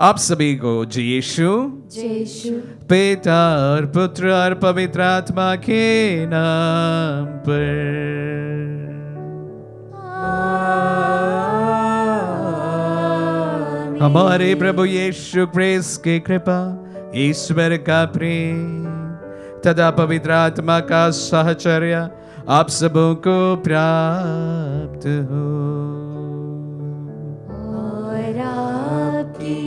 आप सभी को जय यीशु पिता और पुत्र और पवित्र आत्मा के नाम पर। हमारे प्रभु यीशु क्रिस्त की कृपा, ईश्वर का प्रेम तथा पवित्र आत्मा का साहचर्य आप सबों को प्राप्त हो। और आपकी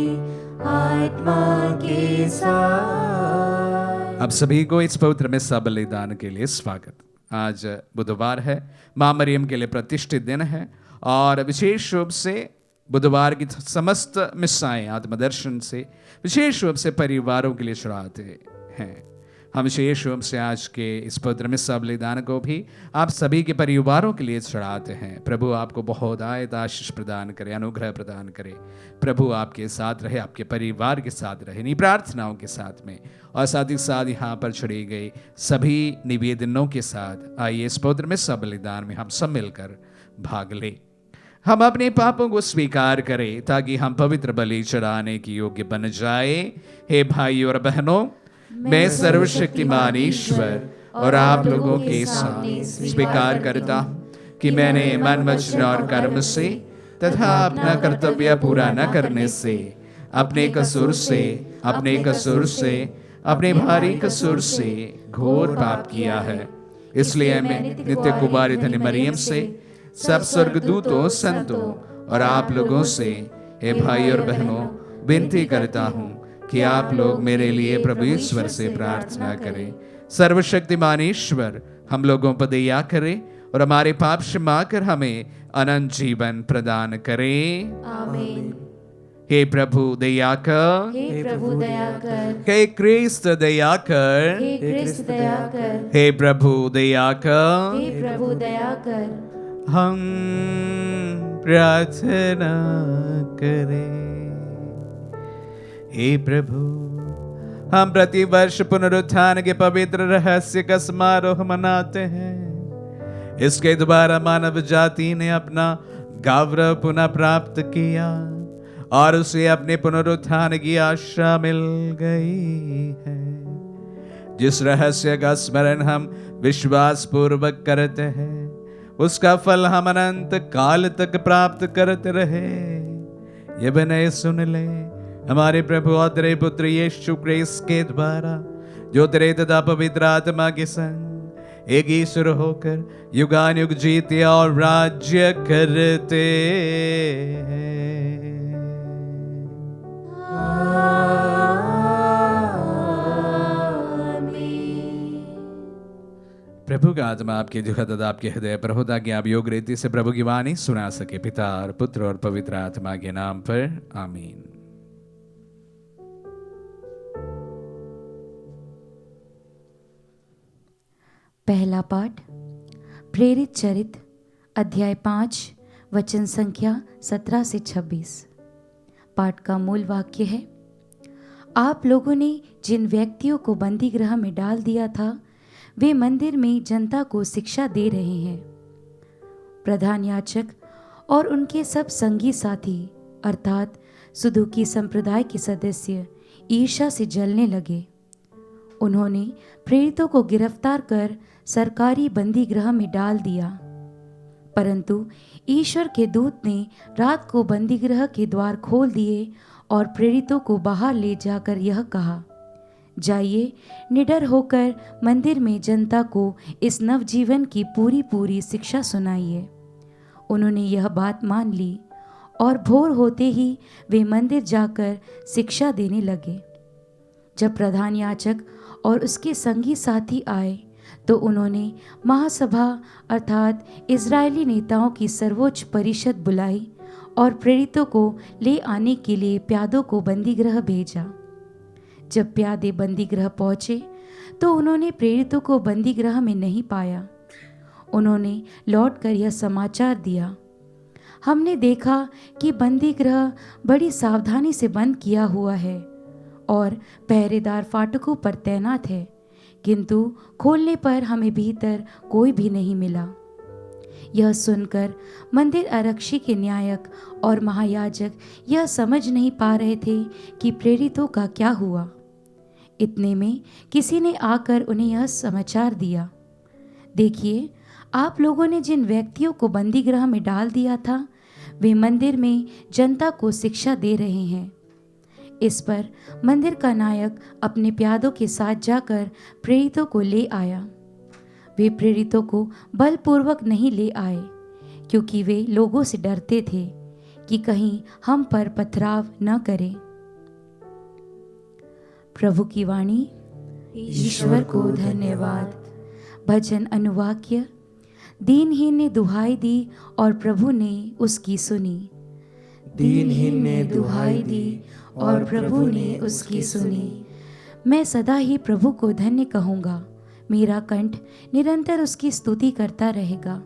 आत्मा के साथ। आप सभी को इस पवित्र मिस्सा बलिदान के लिए स्वागत। आज बुधवार है, मां मरियम के लिए प्रतिष्ठित दिन है और विशेष रूप से बुधवार की समस्त मिस्साएं आत्मदर्शन से विशेष रूप से परिवारों के लिए चढ़ाते हैं। हम विशेष रूप से आज के इस पवित्र मिस्सा बलिदान को भी आप सभी के परिवारों के लिए चढ़ाते हैं। प्रभु आपको बहुत आयत आशीष प्रदान करे, अनुग्रह प्रदान करे। प्रभु आपके साथ रहे, आपके परिवार के साथ रहे, इन्हीं प्रार्थनाओं के साथ में और साथ ही साथ यहाँ पर चढ़ी गई सभी निवेदनों के साथ आइए इस पवित्र मिस्सा बलिदान में हम सब मिलकर भाग लें। हम अपने पापों को स्वीकार करें ताकि हम पवित्र बलि चढ़ाने की योग्य बन जाए। हे भाई और बहनों, मैं सर्वशक्तिमान ईश्वर और आप लोगों के सामने स्वीकार करता हूँ कि मैंने मन, वचन और कर्म से तथा अपना कर्तव्य पूरा न करने से अपने कसूर से अपने भारी कसूर से घोर पाप किया है। इसलिए मैं नित्य कुमारी धन्य मरियम से, सब स्वर्गदूतों, संतों और आप लोगों से, हे भाई और बहनों, विनती करता हूँ कि आप लोग मेरे लिए प्रभु ईश्वर से प्रार्थना करें। सर्वशक्तिमान ईश्वर हम लोगों पर दया करे और हमारे पाप क्षमा कर हमें अनंत जीवन प्रदान करे। आमीन। हे प्रभु दया कर, हे प्रभु दया कर, हे क्रिस्त दया कर, हे क्रिस्त दया कर, हे प्रभु दया कर। हे प्रभु दया कर। हम प्रार्थना करें। हे प्रभु, हम प्रतिवर्ष पुनरुत्थान के पवित्र रहस्य का समारोह मनाते हैं। इसके द्वारा मानव जाति ने अपना गौरव पुनः प्राप्त किया और उसे अपने पुनरुत्थान की आशा मिल गई है। जिस रहस्य का स्मरण हम विश्वास पूर्वक करते हैं, उसका फल हम अनंत काल तक प्राप्त करते रहे। ये विनय सुन ले हमारे प्रभु और तेरे पुत्र यीशु क्रिस्त के द्वारा, जो तेरे तथा पवित्र आत्मा के संग एक ईश्वर होकर युगानुयुग जीते और राज्य करते हैं। प्रभु का आत्मा आपके दुख तथा आपके हृदय पर हो ताकि आप योग रीति से प्रभु की वाणी सुना सके। पिता और पुत्र और पवित्र आत्मा के नाम पर आमीन। पहला पाठ प्रेरित चरित्र अध्याय 5 वचन संख्या 17 से 26। पाठ का मूल वाक्य है, आप लोगों ने जिन व्यक्तियों को बंदी गृह में डाल दिया था, वे मंदिर में जनता को शिक्षा दे रहे हैं। प्रधान याजक और उनके सब संगी साथी अर्थात सदूकी संप्रदाय के सदस्य ईर्ष्या से जलने लगे। उन्होंने प्रेरितों को गिरफ्तार कर सरकारी बंदी गृह में डाल दिया, परंतु ईश्वर के दूत ने रात को बंदी गृह के द्वार खोल दिए और प्रेरितों को बाहर ले जाकर यह कहा, जाइए निडर होकर मंदिर में जनता को इस नवजीवन की पूरी शिक्षा सुनाइए। उन्होंने यह बात मान ली और भोर होते ही वे मंदिर जाकर शिक्षा देने लगे। जब प्रधान याजक और उसके संगी साथी आए तो उन्होंने महासभा अर्थात इजरायली नेताओं की सर्वोच्च परिषद बुलाई और प्रेरितों को ले आने के लिए प्यादों को बंदीगृह भेजा। जब प्यादे बंदीगृह पहुंचे तो उन्होंने प्रेरितों को बंदीगृह में नहीं पाया। उन्होंने लौटकर यह समाचार दिया, हमने देखा कि बंदीगृह बड़ी सावधानी से बंद किया हुआ है और पहरेदार फाटकों पर तैनात है, किंतु खोलने पर हमें भीतर कोई भी नहीं मिला। यह सुनकर मंदिर आरक्षी के न्यायक और महायाजक यह समझ नहीं पा रहे थे कि प्रेरितों का क्या हुआ। इतने में किसी ने आकर उन्हें यह समाचार दिया, देखिए, आप लोगों ने जिन व्यक्तियों को बंदी गृह में डाल दिया था वे मंदिर में जनता को शिक्षा दे रहे हैं। इस पर मंदिर का नायक अपने प्यादों के साथ जाकर प्रेरितों को ले आया। वे प्रेरितों को बलपूर्वक नहीं ले आए, क्योंकि वे लोगों से डरते थे कि कहीं हम पर पथराव न करें। प्रभु की वाणी। ईश्वर को धन्यवाद। भजन अनुवाक्य। दीनहीन ने दुहाई दी और प्रभु ने उसकी सुनी। दीनहीन ने दुहाई दी और प्रभु ने उसकी सुनी। मैं सदा ही प्रभु को धन्य कहूँगा। मेरा कंठ निरंतर उसकी स्तुति करता रहेगा।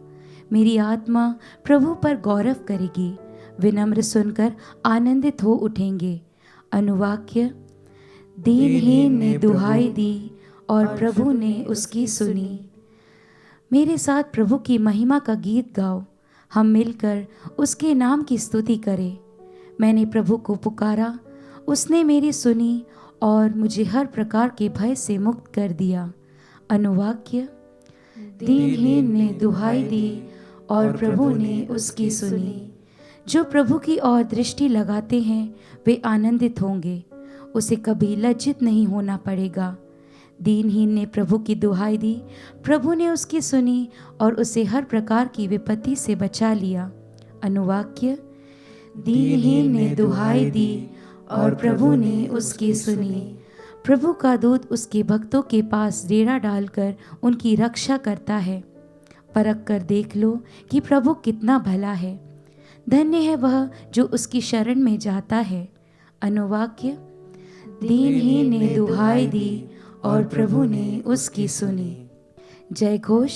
मेरी आत्मा प्रभु पर गौरव करेगी। विनम्र सुनकर आनंदित हो उठेंगे। अनुवाक्य। दीनहीन ने दुहाई दी और प्रभु ने उसकी सुनी। मेरे साथ प्रभु की महिमा का गीत गाओ। हम मिलकर उसके नाम की स्तुति करें। मैंने प्रभु को पुकारा, उसने मेरी सुनी और मुझे हर प्रकार के भय से मुक्त कर दिया। अनुवाक्य। दीनहीन ने दुहाई दी और प्रभु ने उसकी सुनी। जो प्रभु की ओर दृष्टि लगाते हैं वे आनंदित होंगे। उसे कभी लज्जित नहीं होना पड़ेगा। दीनहीन ने प्रभु की दुहाई दी, प्रभु ने उसकी सुनी और उसे हर प्रकार की विपत्ति से बचा लिया। अनुवाक्य। दीनहीन ने दुहाई दी और प्रभु ने उसकी सुनी। प्रभु का दूत उसके भक्तों के पास डेरा डालकर उनकी रक्षा करता है। परख कर देख लो कि प्रभु कितना भला है। धन्य है वह जो उसकी शरण में जाता है। अनुवाक्य। दीनहीन ने दुहाई दी और प्रभु ने उसकी सुनी। जय घोष।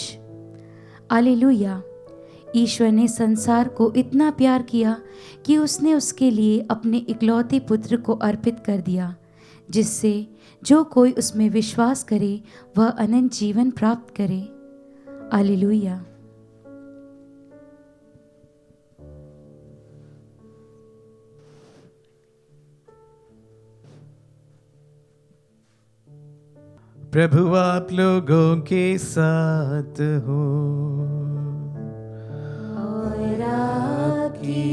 हालेलुया। ईश्वर ने संसार को इतना प्यार किया कि उसने उसके लिए अपने इकलौते पुत्र को अर्पित कर दिया, जिससे जो कोई उसमें विश्वास करे वह अनंत जीवन प्राप्त करे। हालेलुया। प्रभु आप लोगों के साथ हो और आपकी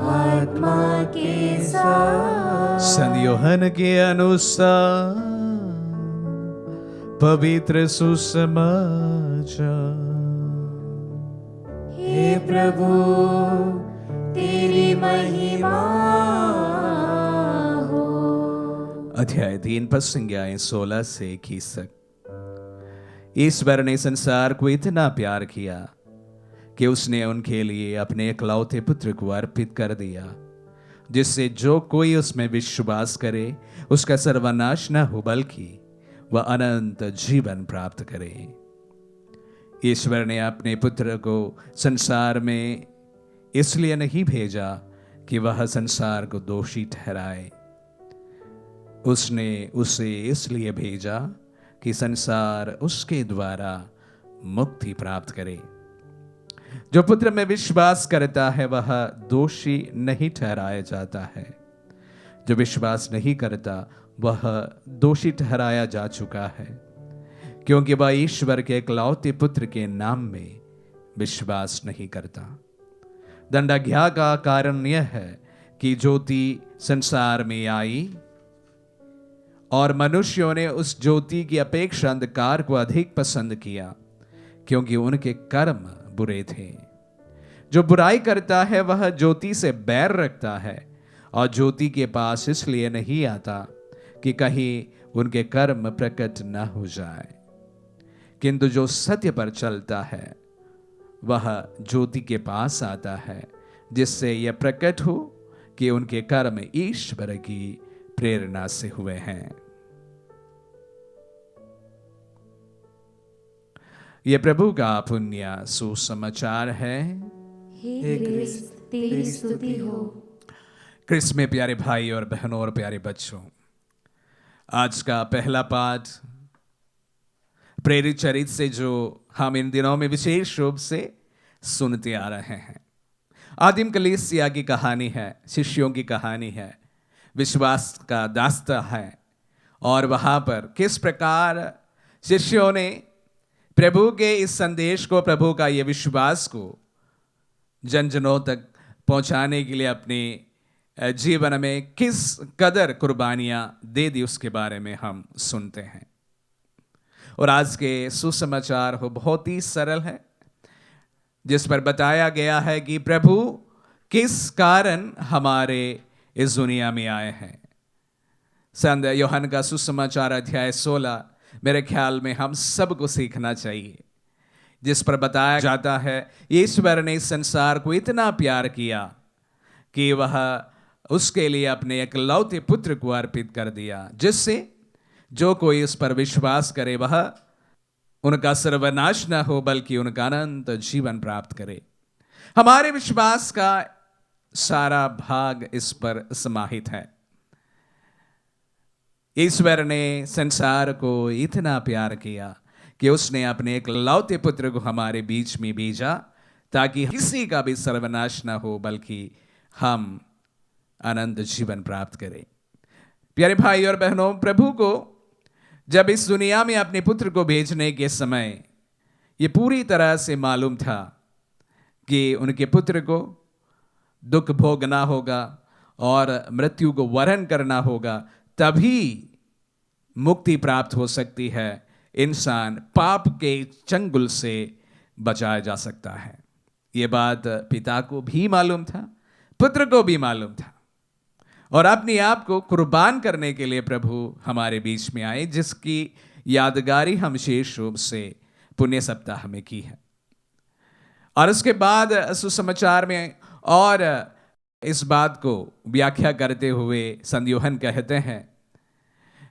आत्मा के साथ। संत यूहन्ना के अनुसार पवित्र सुसमाचार। हे प्रभु तेरी महिमा हो। अध्याय 3 पद संज्ञाएं 16 से 21 तक। ईश्वर ने संसार को इतना प्यार किया कि उसने उनके लिए अपने इकलौते पुत्र को अर्पित कर दिया, जिससे जो कोई उसमें विश्वास करे उसका सर्वनाश न हो बल्कि वह अनंत जीवन प्राप्त करे। ईश्वर ने अपने पुत्र को संसार में इसलिए नहीं भेजा कि वह संसार को दोषी ठहराए। उसने उसे इसलिए भेजा कि संसार उसके द्वारा मुक्ति प्राप्त करे। जो पुत्र में विश्वास करता है वह दोषी नहीं ठहराया जाता है। जो विश्वास नहीं करता वह दोषी ठहराया जा चुका है, क्योंकि वह ईश्वर के इकलौते पुत्र के नाम में विश्वास नहीं करता। दंडाज्ञा का कारण यह है कि ज्योति संसार में आई और मनुष्यों ने उस ज्योति की अपेक्षा अंधकार को अधिक पसंद किया, क्योंकि उनके कर्म बुरे थे। जो बुराई करता है वह ज्योति से बैर रखता है और ज्योति के पास इसलिए नहीं आता कि कहीं उनके कर्म प्रकट न हो जाए। किंतु जो सत्य पर चलता है वह ज्योति के पास आता है, जिससे यह प्रकट हो कि उनके कर्म ईश्वर की प्रेरणा से हुए हैं। यह प्रभु का पुण्य सुसमाचार है। हे क्रिस्त तेरी स्तुति हो। क्रिस्त में प्यारे भाई और बहनों और प्यारे बच्चों, आज का पहला पाठ प्रेरित चरित्र से जो हम इन दिनों में विशेष रूप से सुनते आ रहे हैं। आदिम कलीसिया की कहानी है, शिष्यों की कहानी है, विश्वास का दास्ता है। और वहाँ पर किस प्रकार शिष्यों ने प्रभु के इस संदेश को, प्रभु का ये विश्वास को जन जनों तक पहुँचाने के लिए अपने जीवन में किस कदर कुर्बानियाँ दे दी, उसके बारे में हम सुनते हैं। और आज के सुसमाचार हो बहुत ही सरल है, जिस पर बताया गया है कि प्रभु किस कारण हमारे इस दुनिया में आए हैं। संत यूहन्ना का सुसमाचार अध्याय 16 मेरे ख्याल में हम सबको सीखना चाहिए, जिस पर बताया जाता है ईश्वर ने इस संसार को इतना प्यार किया कि वह उसके लिए अपने एकलौते पुत्र को अर्पित कर दिया, जिससे जो कोई उस पर विश्वास करे वह उनका सर्वनाश न हो बल्कि उनका अनंत जीवन प्राप्त करे। हमारे विश्वास का सारा भाग इस पर समाहित है। ईश्वर ने संसार को इतना प्यार किया कि उसने अपने एकलौते पुत्र को हमारे बीच में भेजा, ताकि किसी का भी सर्वनाश न हो बल्कि हम अनंत जीवन प्राप्त करें। प्यारे भाई और बहनों, प्रभु को जब इस दुनिया में अपने पुत्र को भेजने के समय ये पूरी तरह से मालूम था कि उनके पुत्र को दुख भोगना होगा और मृत्यु को वरण करना होगा, तभी मुक्ति प्राप्त हो सकती है, इंसान पाप के चंगुल से बचाया जा सकता है। ये बात पिता को भी मालूम था, पुत्र को भी मालूम था, और अपने आप को कुर्बान करने के लिए प्रभु हमारे बीच में आए, जिसकी यादगारी हम विशेष रूप से पुण्य सप्ताह में की है। और उसके बाद सुसमाचार में और इस बात को व्याख्या करते हुए संत यूहन्ना कहते हैं,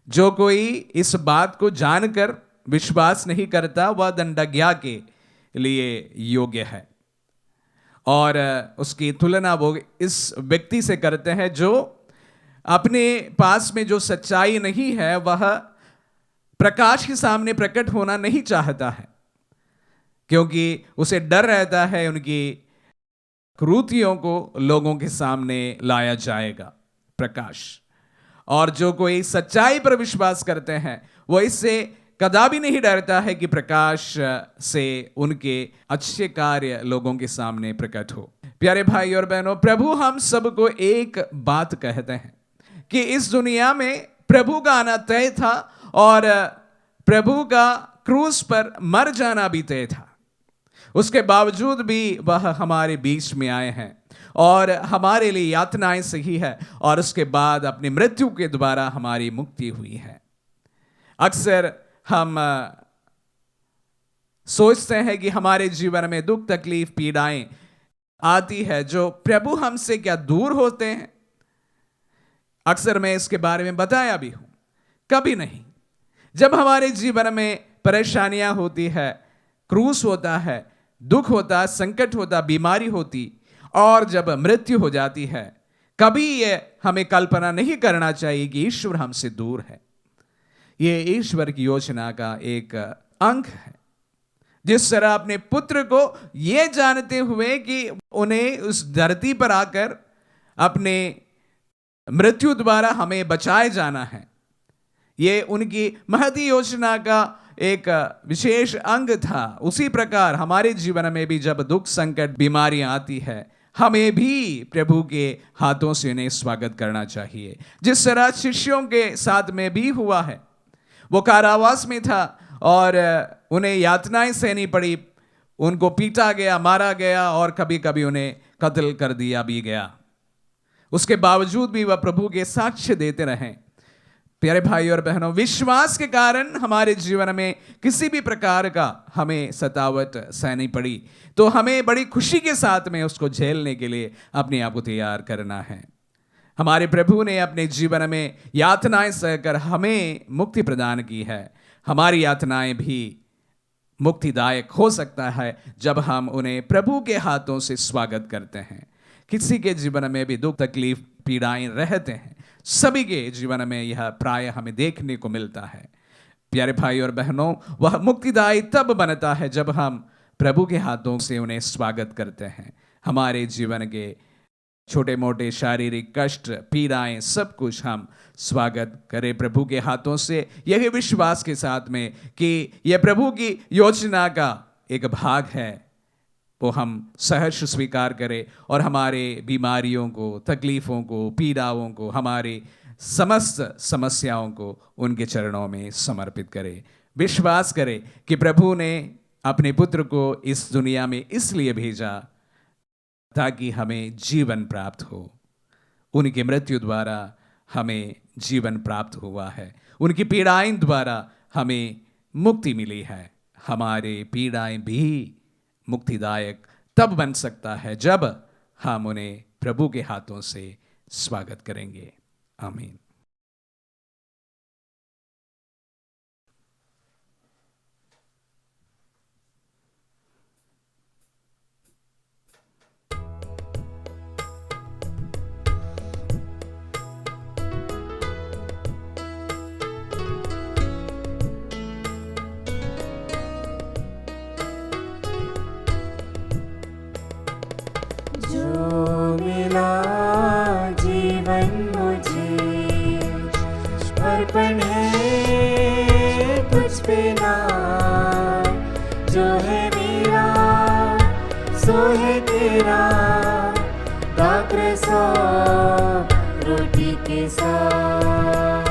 जो कोई इस बात को जानकर विश्वास नहीं करता वह दंडाज्ञा के लिए योग्य है। और उसकी तुलना वो इस व्यक्ति से करते हैं जो अपने पास में जो सच्चाई नहीं है वह प्रकाश के सामने प्रकट होना नहीं चाहता है, क्योंकि उसे डर रहता है उनकी क्रूतियों को लोगों के सामने लाया जाएगा प्रकाश। और जो कोई सच्चाई पर विश्वास करते हैं वो इससे कदापि नहीं डरता है कि प्रकाश से उनके अच्छे कार्य लोगों के सामने प्रकट हो। प्यारे भाई और बहनों, प्रभु हम सबको एक बात कहते हैं कि इस दुनिया में प्रभु का आना तय था और प्रभु का क्रूस पर मर जाना भी तय था। उसके बावजूद भी वह हमारे बीच में आए हैं और हमारे लिए यातनाएं सही है, और उसके बाद अपनी मृत्यु के द्वारा हमारी मुक्ति हुई है। अक्सर हम सोचते हैं कि हमारे जीवन में दुख तकलीफ पीड़ाएं आती है, जो प्रभु हमसे क्या दूर होते हैं। अक्सर मैं इसके बारे में बताया भी हूं, कभी नहीं। जब हमारे जीवन में परेशानियां होती है, क्रूस होता है, दुख होता, संकट होता, बीमारी होती और जब मृत्यु हो जाती है, कभी ये हमें कल्पना नहीं करना चाहिए कि ईश्वर हमसे दूर है। ये ईश्वर की योजना का एक अंग है। जिस तरह अपने पुत्र को ये जानते हुए कि उन्हें उस धरती पर आकर अपने मृत्यु द्वारा हमें बचाए जाना है, ये उनकी महती योजना का एक विशेष अंग था। उसी प्रकार हमारे जीवन में भी जब दुख संकट बीमारियां आती है, हमें भी प्रभु के हाथों से उन्हें स्वागत करना चाहिए। जिस तरह शिष्यों के साथ में भी हुआ है, वो कारावास में था और उन्हें यातनाएं सहनी पड़ी, उनको पीटा गया, मारा गया और कभी कभी उन्हें कत्ल कर दिया भी गया। उसके बावजूद भी वह प्रभु के साक्ष्य देते रहे। प्यारे भाई और बहनों, विश्वास के कारण हमारे जीवन में किसी भी प्रकार का हमें सतावट सहनी पड़ी तो हमें बड़ी खुशी के साथ में उसको झेलने के लिए अपने आप को तैयार करना है। हमारे प्रभु ने अपने जीवन में यातनाएं सहकर हमें मुक्ति प्रदान की है। हमारी यातनाएं भी मुक्तिदायक हो सकता है जब हम उन्हें प्रभु के हाथों से स्वागत करते हैं। किसी के जीवन में भी दुख तकलीफ पीड़ाएं रहते हैं, सभी के जीवन में यह प्राय हमें देखने को मिलता है। प्यारे भाई और बहनों, वह मुक्तिदायी तब बनता है जब हम प्रभु के हाथों से उन्हें स्वागत करते हैं। हमारे जीवन के छोटे मोटे शारीरिक कष्ट, पीड़ाएं, सब कुछ हम स्वागत करें प्रभु के हाथों से, यही विश्वास के साथ में कि यह प्रभु की योजना का एक भाग है, वो हम सहर्ष स्वीकार करें और हमारे बीमारियों को, तकलीफ़ों को, पीड़ाओं को, हमारी समस्त समस्याओं को उनके चरणों में समर्पित करें। विश्वास करें कि प्रभु ने अपने पुत्र को इस दुनिया में इसलिए भेजा ताकि हमें जीवन प्राप्त हो। उनकी मृत्यु द्वारा हमें जीवन प्राप्त हुआ है, उनकी पीड़ाएं द्वारा हमें मुक्ति मिली है। हमारे पीड़ाएं भी मुक्तिदायक तब बन सकता है जब हम उन्हें प्रभु के हाथों से स्वागत करेंगे। आमीन। अर्पण है तुझ पे नाम, जो है मेरा सो है तेरा, दाकर सौ रोटी के साथ।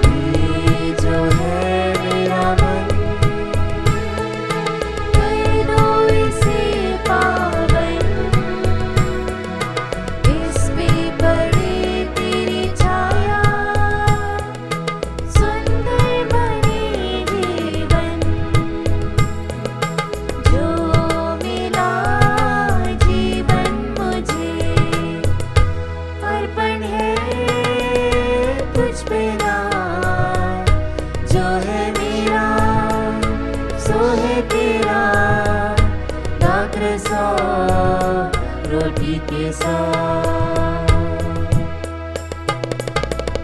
ये जो है मेरा मन, कर दो इसे पावन, इस पे पड़े रोटी के साथ।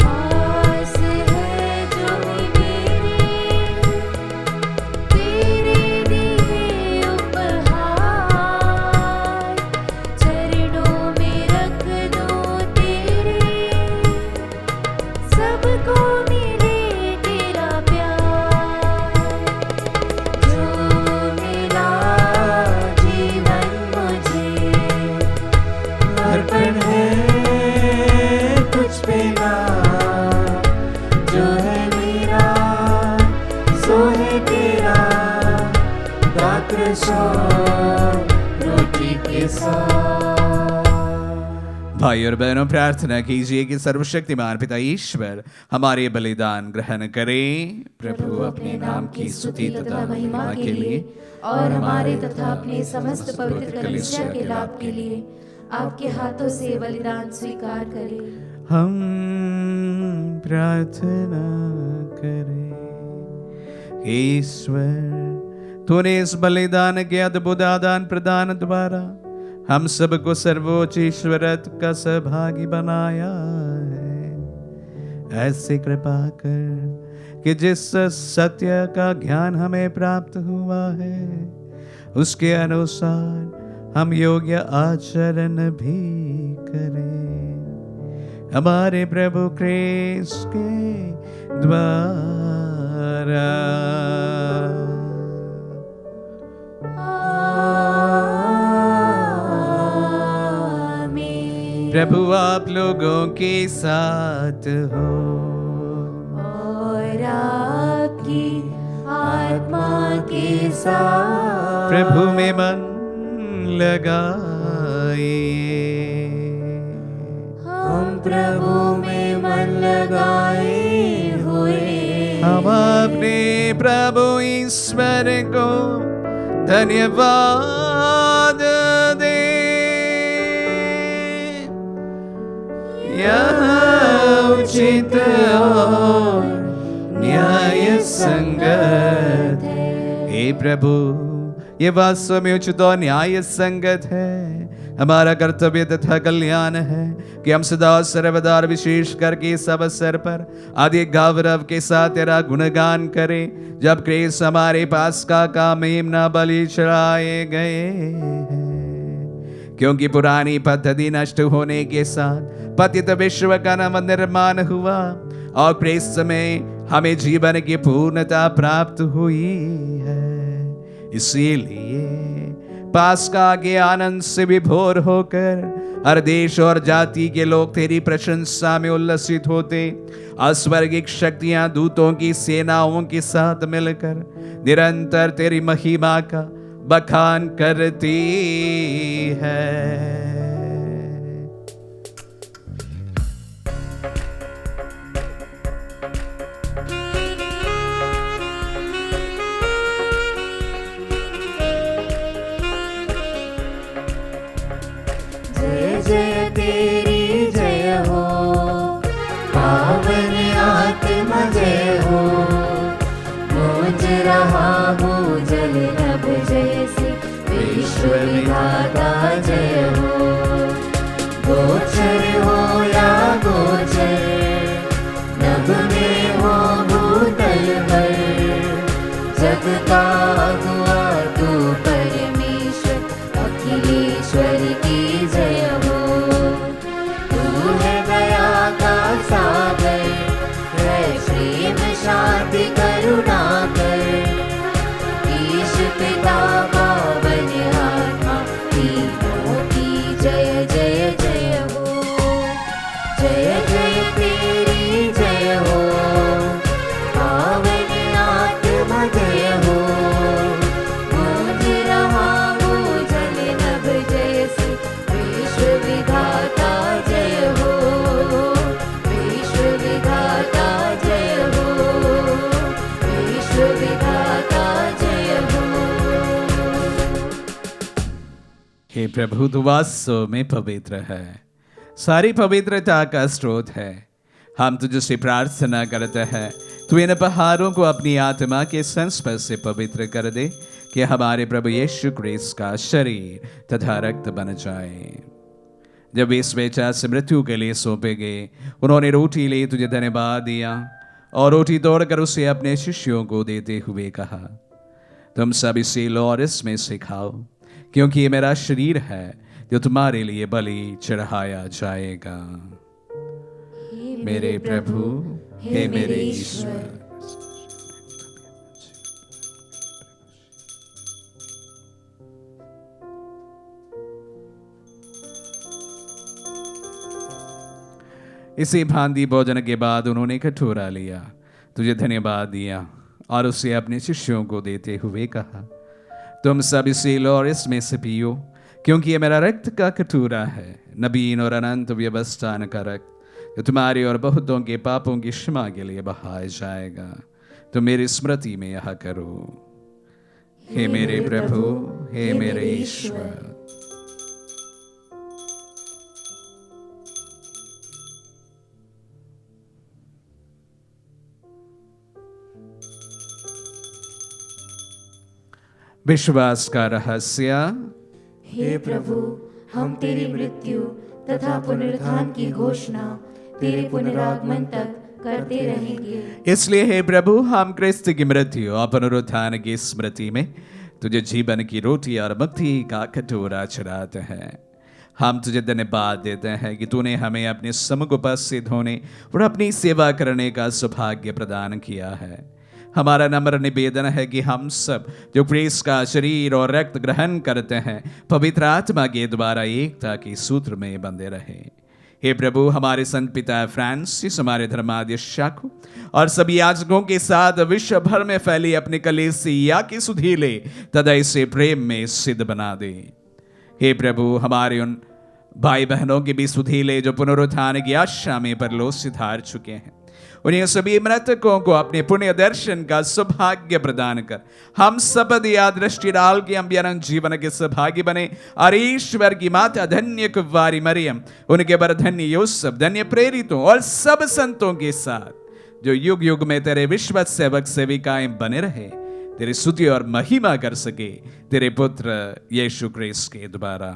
आस है जो मेरी, तेरे दिए उपहार, चरणों में रख दो तेरे, सबको मिले तेरा प्यार। जो मिला जीवन मुझे, अर्पण है तुझ पे नाम, जो है मेरा सो है तेरा, दाकर सौ रोटी के साथ। भाई और बहनों, प्रार्थना कीजिए कि सर्वशक्तिमान पिता ईश्वर हमारे बलिदान ग्रहण करें। प्रभु अपने नाम की स्तुति तथा महिमा के लिए और हमारे तथा अपने समस्त पवित्र कलीसिया के लाभ के लिए आपके हाथों से बलिदान स्वीकार करें। हम प्रार्थना करें। ईश्वर, तूने इस बलिदान के अद्भुत आदान प्रदान द्वारा हम सबको सर्वोच्च ईश्वरत्व का सहभागी बनाया है। ऐसी कृपा कर कि जिस सत्य का ज्ञान हमें प्राप्त हुआ है उसके अनुसार हम योग्य आचरण भी करें। हमारे प्रभु क्रिस्त के द्वारा। प्रभु आप लोगों के साथ हो और आपकी आत्मा के साथ। प्रभु में मन लगाइए। हम प्रभु में मन लगाए हुए, हम अपने प्रभु ईश्वर को धन्यवाद दे। यह उचित और न्याय संगत है। हे प्रभु, ये वास्तव में उचित और न्याय संगत है। हमारा कर्तव्य तथा कल्याण है कि हम सदा सर्वदा और विशेष करके सब अवसर पर अधिक गौरव के साथ तेरा गुणगान करें, जब क्रिस हमारे पास का मेमना बलि चढ़ाए गए हैं। क्योंकि पुरानी पद्धति नष्ट होने के साथ पतित विश्व का नव निर्माण हुआ और क्रिस्त में हमें जीवन की पूर्णता प्राप्त हुई है। इसीलिए पास्का के आनंद से विभोर होकर हर देश और जाति के लोग तेरी प्रशंसा में उल्लसित होते, अस्वर्गिक शक्तियां दूतों की सेनाओं के साथ मिलकर निरंतर तेरी महिमा का बखान करती है। जय तेरी जय हो, पावन आत्मा जय हो। गूंज रहा भूजल नभ जैसे विश्व विधाता जय हो। गोचर हो या गोचर, नभ में हो भूतल भर। जग का अगुआ तू परमेश्वर, अखिलेश्वर की जय हो। तू है दया का सागर, है प्रेम शांति करुणा कर। ईश पिता पावन आत्मा तीनों की जय जय जय हो। जय जय तेरी जय हो, पावन आत्मा जय हो। गूंज रहा भूजल नभ जैसे विश्व विधाता जय हो। विश्व विधाता जय हो, विश्व विधाता जय हो। हे प्रभु, तू वास्तव में पवित्र है, सारी पवित्रता का स्रोत है। हम तुझसे प्रार्थना करते हैं, तू इन पहाड़ों को अपनी आत्मा के संस्पर्श से पवित्र कर दे, कि हमारे प्रभु यीशु क्रिस्त का शरीर तथा रक्त बन जाए। जब वे स्वेच्छा से मृत्यु के लिए सौंपे गए, उन्होंने रोटी ली, तुझे धन्यवाद दिया और रोटी तोड़कर उसे अपने शिष्यों को देते हुए कहा, तुम सब इसे लो और इसमें से खाओ, क्योंकि ये मेरा शरीर है जो तुम्हारे लिए बलि चढ़ाया जाएगा। मेरे प्रभु, हे मेरे ईश्वर। इसी भांति भोजन के बाद उन्होंने कटोरा लिया, तुझे धन्यवाद दिया और उसे अपने शिष्यों को देते हुए कहा, तुम सब इसे लो और इसमें से पियो, क्योंकि ये मेरा रक्त का कटोरा है, नवीन और अनंत व्यवस्थान का रक्त, जो तुम्हारे और बहुतों के पापों की क्षमा के लिए बहाया जाएगा। तो मेरी स्मृति में यह करो। हे मेरे प्रभु, हे मेरे ईश्वर। विश्वास का रहस्य। हे प्रभु, हम तेरी मृत्यु तथा पुनरुत्थान की घोषणा तेरे पुनरागमन तक करते रहेंगे। इसलिए हे प्रभु, हम क्रिस्त की मृत्यु और पुनरुत्थान की स्मृति में तुझे जीवन की रोटी और मुक्ति का कटोरा चढ़ाते हैं। हम तुझे धन्यवाद देते हैं कि तूने हमें अपने सम्मुख उपस्थित होने और अपनी सेवा करने का सौभाग्य प्रदान किया है। हमारा नम्र निवेदन है कि हम सब जो क्रिस्त का शरीर और रक्त ग्रहण करते हैं, पवित्र आत्मा के द्वारा एकता के सूत्र में बंधे रहे। हे प्रभु, हमारे संत पिता फ्रांसिस, हमारे धर्माध्यक्ष शाखू और सभी याजकों के साथ विश्व भर में फैली अपनी कलीसिया की सुधीले तथा इसे प्रेम में सिद्ध बना दे। हे प्रभु, हमारे उन भाई बहनों के भी सुधीले जो पुनरुत्थान की आशा में परलोक सिधार चुके हैं, उन्हें सभी मृतकों को अपने पुण्य दर्शन का सौभाग्य प्रदान कर हम सब या दृष्टि डाल के हम अनंत जीवन के सौभाग्य बने। और ईश्वर की माता धन्य कुंवारी मरियम, उनके बर धन्य यूसुफ, धन्य प्रेरितों और सब संतों के साथ जो युग युग में तेरे विश्वत सेवक सेविकाएं बने रहे, तेरी स्तुति और महिमा कर सके तेरे पुत्र यीशु क्रिस्त के द्वारा।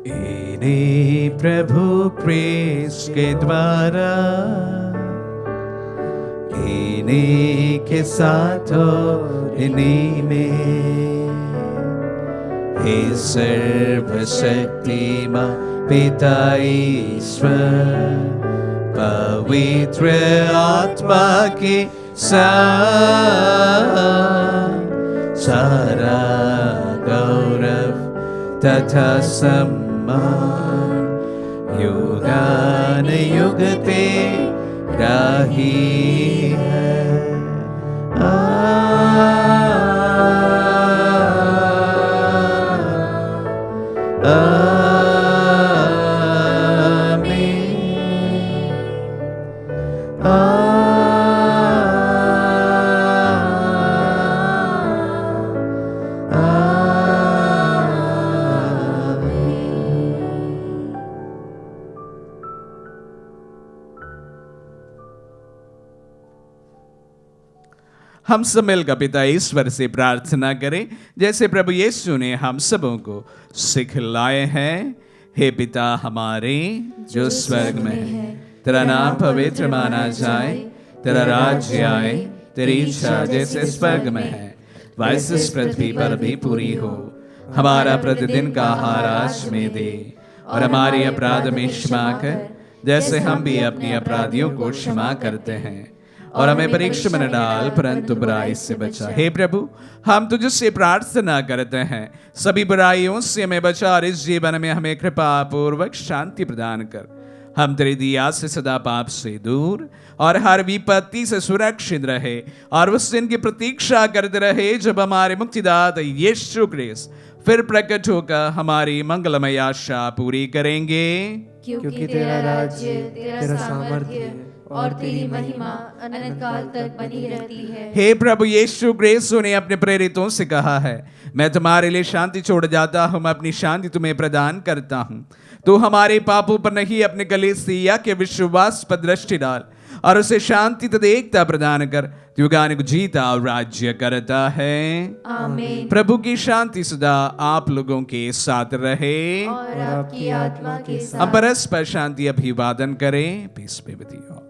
इन्हीं प्रभु क्रिस्त के द्वारा, इन्हीं के साथ और इन्हीं में, हे सर्वशक्तिमान पिता ईश्वर, पवित्र आत्मा के साथ सारा गौरव तथा सम्मान युगानुयुग तेरा ही है। हम सब मिलकर पिता ईश्वर से प्रार्थना करें जैसे प्रभु यीशु ने हम सबों को सिखलाए हैं। हे पिता हमारे जो स्वर्ग में है, तेरा नाम पवित्र माना जाए, तेरा राज्य आए, तेरी इच्छा जैसे स्वर्ग में है वैसे इस पृथ्वी पर भी पूरी हो। हमारा प्रतिदिन का आहार आज में दे, और हमारी अपराध में क्षमा कर जैसे हम भी अपने अपराधियों को क्षमा करते हैं, और हमें परीक्षा में न डाल परंतु बुराई से बचा। हे प्रभु, हम तुझसे प्रार्थना करते हैं सभी बुराइयों से हमें बचा, और इस जीवन में हमें कृपा पूर्वक शांति प्रदान कर। हम तेरी दया से सदा पाप से दूर और हर विपत्ति से सुरक्षित रहे, और उस दिन की प्रतीक्षा करते रहे जब हमारे मुक्तिदाता यीशु क्रिस्त फिर प्रकट होकर हमारी मंगलमय आशा पूरी करेंगे। क्योंकि तेरा राज्य, तेरा सामर्थ्य और तेरी महिमा अनंत काल तक बनी रहती है। हे प्रभु यीशु क्रिस्त ने अपने प्रेरितों से कहा है, मैं तुम्हारे लिए शांति छोड़ जाता हूँ, मैं अपनी शांति तुम्हें प्रदान करता हूँ। तो हमारे पापों पर नहीं अपने कलीसिया के विश्वास पर दृष्टि डाल, और उसे शांति तथा एकता प्रदान कर युगानुयुग जीता और राज्य करता है। आमीन। प्रभु की शांति सदा आप लोगों के साथ रहे, और आपकी आत्मा के साथ। हम परस्पर शांति अभिवादन करें। पीस पे विधि हो।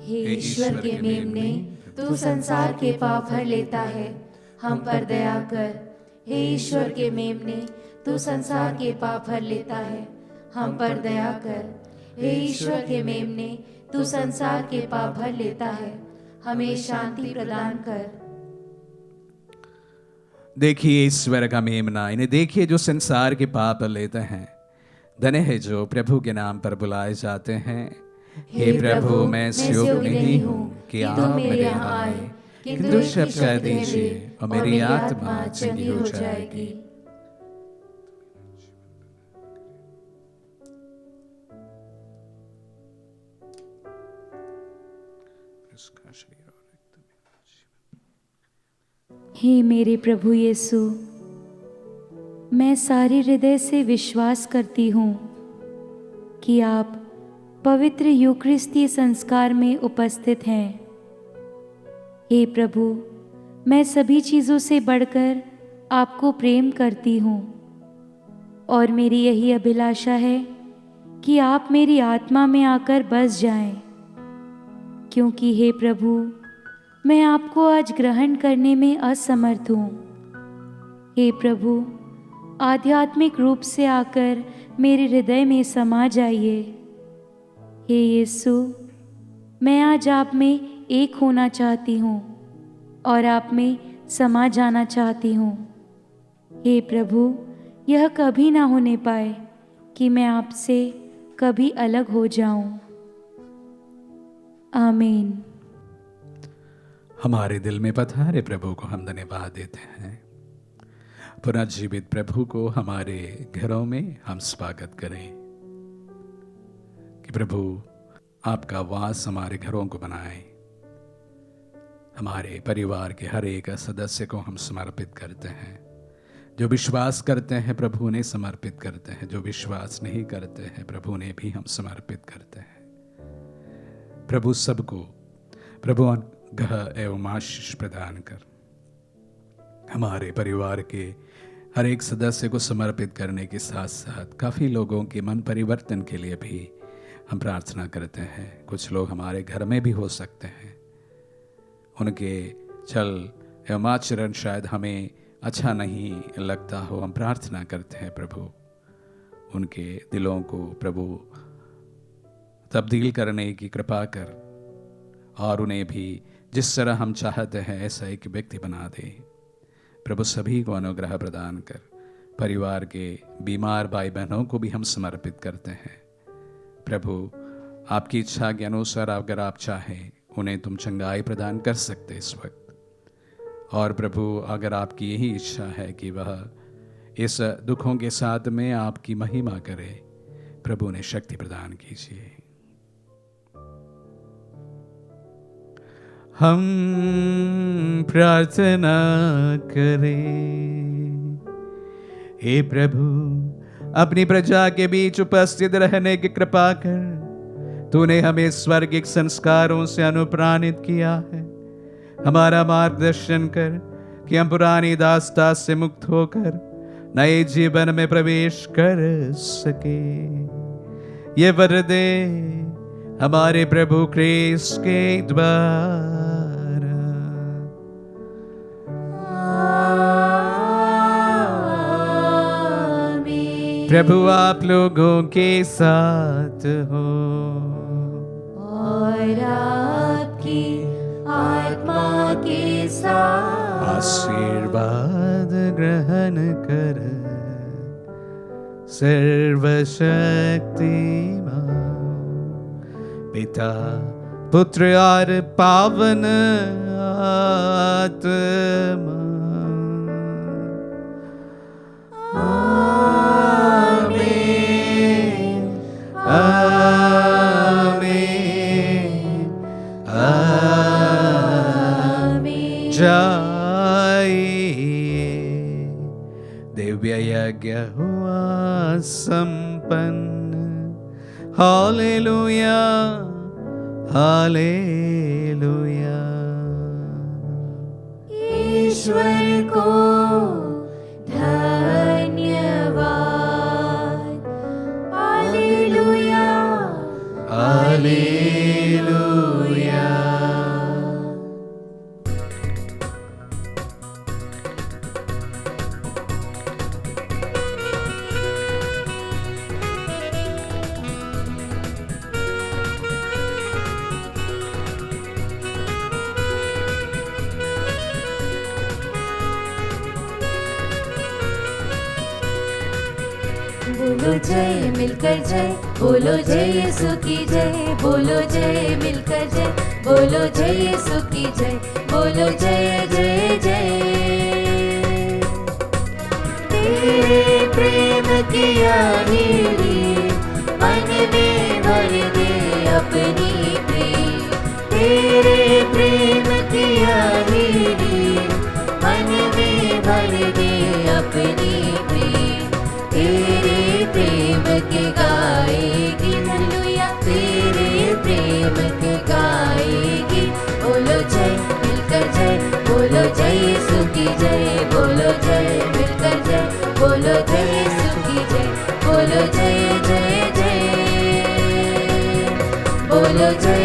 हे ईश्वर के मेमने, तू संसार के पाप हर लेता है, हम पर दया कर। हे ईश्वर के मेमने, तू संसार के पाप हर लेता है, हम पर दया कर। हे ईश्वर के मेमने, तू संसार के पाप हर लेता है, हमें शांति प्रदान कर। देखिए ईश्वर का मेमना, इन्हें देखिए जो संसार के पाप लेते हैं। धन्य है जो प्रभु के नाम पर बुलाए जाते हैं। हे प्रभु, मैं इस योग्य नहीं हूँ कि आप मेरे यहाँ आए, किंतु शब्द कह दीजिए और मेरी आत्मा चंगी हो जाएगी। हे मेरे प्रभु यीशु, मैं सारे हृदय से विश्वास करती हूँ कि आप पवित्र यूकरिस्ती संस्कार में उपस्थित हैं। हे प्रभु, मैं सभी चीज़ों से बढ़कर आपको प्रेम करती हूँ, और मेरी यही अभिलाषा है कि आप मेरी आत्मा में आकर बस जाएं, क्योंकि हे प्रभु, मैं आपको आज ग्रहण करने में असमर्थ हूँ। हे प्रभु, आध्यात्मिक रूप से आकर मेरे हृदय में समा जाइए। हे यीशु, मैं आज आप में एक होना चाहती हूँ और आप में समा जाना चाहती हूँ। हे प्रभु, यह कभी ना होने पाए कि मैं आपसे कभी अलग हो जाऊं। आमीन। हमारे दिल में पधारे प्रभु को हम धन्यवाद देते हैं। पुनर्जीवित प्रभु को हमारे घरों में हम स्वागत करें कि प्रभु आपका वास हमारे घरों को बनाए। हमारे परिवार के हर एक सदस्य को हम समर्पित करते हैं। जो विश्वास करते हैं प्रभु ने समर्पित करते हैं, जो विश्वास नहीं करते हैं प्रभु ने भी हम समर्पित करते हैं। प्रभु सबको प्रभु अनुग्रह एवं आशीष प्रदान कर। हमारे परिवार के हर एक सदस्य को समर्पित करने के साथ साथ काफ़ी लोगों के मन परिवर्तन के लिए भी हम प्रार्थना करते हैं। कुछ लोग हमारे घर में भी हो सकते हैं, उनके चल एवं आचरण शायद हमें अच्छा नहीं लगता हो। हम प्रार्थना करते हैं प्रभु उनके दिलों को प्रभु तब्दील करने की कृपा कर और उन्हें भी जिस तरह हम चाहते हैं ऐसा एक व्यक्ति बना दे। प्रभु सभी को अनुग्रह प्रदान कर। परिवार के बीमार भाई बहनों को भी हम समर्पित करते हैं। प्रभु आपकी इच्छा के अनुसार अगर आप चाहें उन्हें तुम चंगाई प्रदान कर सकते इस वक्त। और प्रभु अगर आपकी यही इच्छा है कि वह इस दुखों के साथ में आपकी महिमा करे, प्रभु ने शक्ति प्रदान कीजिए। हम प्रार्थना करें। हे प्रभु, अपनी प्रजा के बीच उपस्थित रहने की कृपा कर। तूने हमें स्वर्गिक संस्कारों से अनुप्राणित किया है। हमारा मार्गदर्शन कर कि हम पुरानी दास्ता से मुक्त होकर नए जीवन में प्रवेश कर सके। ये वर दे हमारे प्रभु क्रिस्त के द्वारा। प्रभु आप लोगों के साथ हो और आपकी आत्मा के साथ। आशीर्वाद ग्रहण कर सर्वशक्तिमान पिता पुत्र और पावन आत्मा। आमीन आमीन आमीन। जाइए, दिव्य यज्ञ हुआ संपन्न। Hallelujah hallelujah. ईश्वर को धन्यवाद। Hallelujah hallelujah. बोलो जय मिलकर जय, बोलो जय यीशु की जय। बोलो जय मिलकर जय, बोलो जय यीशु की जय। बोलो जय जय जय। तेरे प्रेम की आंधी मन में भर दे अपनी प्रीत। तेरे प्रेम की आंधी मन में भर दे अपनी प्रीत। तेरे प्रेम के गाएगी हालेलुया। तेरे प्रेम के गाएगी। बोलो जय मिलकर जय, बोलो जय यीशु की जय। बोलो जय मिलकर जय, बोलो जय यीशु की जय। बोलो जय जय जय, बोलो जय